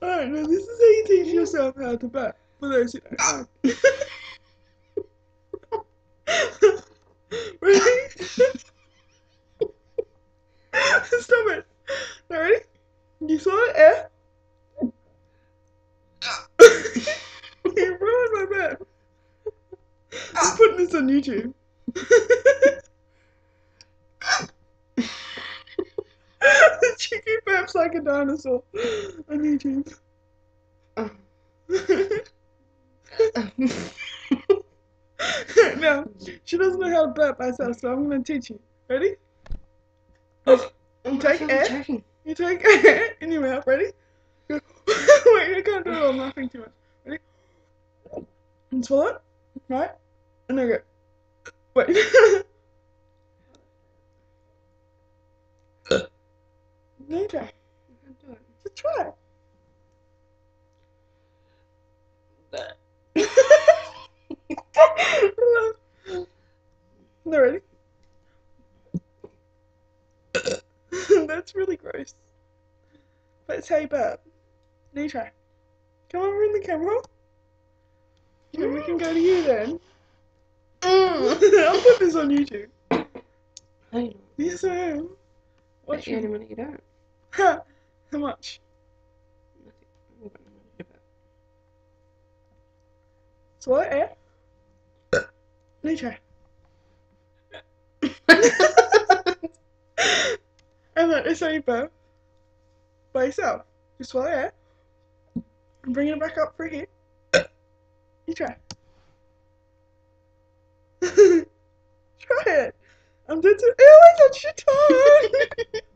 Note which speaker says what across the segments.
Speaker 1: Alright, now this is how you teach yourself how to bat. For those who don't know. Ready? Stop it. Now ready? You saw it, eh? You ruined my bat. I'm putting this on YouTube. The cheeky burps like a dinosaur on YouTube. Now, she doesn't know how to burp herself, so I'm going to teach you. Ready? You take air. You take air in your mouth. Ready? Go. Wait, I can't do it. I'm laughing too much. Ready? And swallow it. Right? And then go. Wait. No, try. Just try. No, ready? That's really gross. But it's how you burp. Now you try. Come over in the camera. And we can go to you then. I'll put this on YouTube.
Speaker 2: Hey,
Speaker 1: Yes, I am.
Speaker 2: watch you any money you don't.
Speaker 1: How much? Swallow air. Now you try. And let this how you burp. By yourself. Just swallow air. And bring it back up for here. You try. Try it. I'm dead to. Ew, I touched your tongue!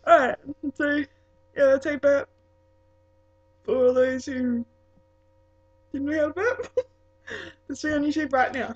Speaker 1: Alright, so, yeah, that's how you burp. For those who didn't know how to burp. This will be on YouTube right now.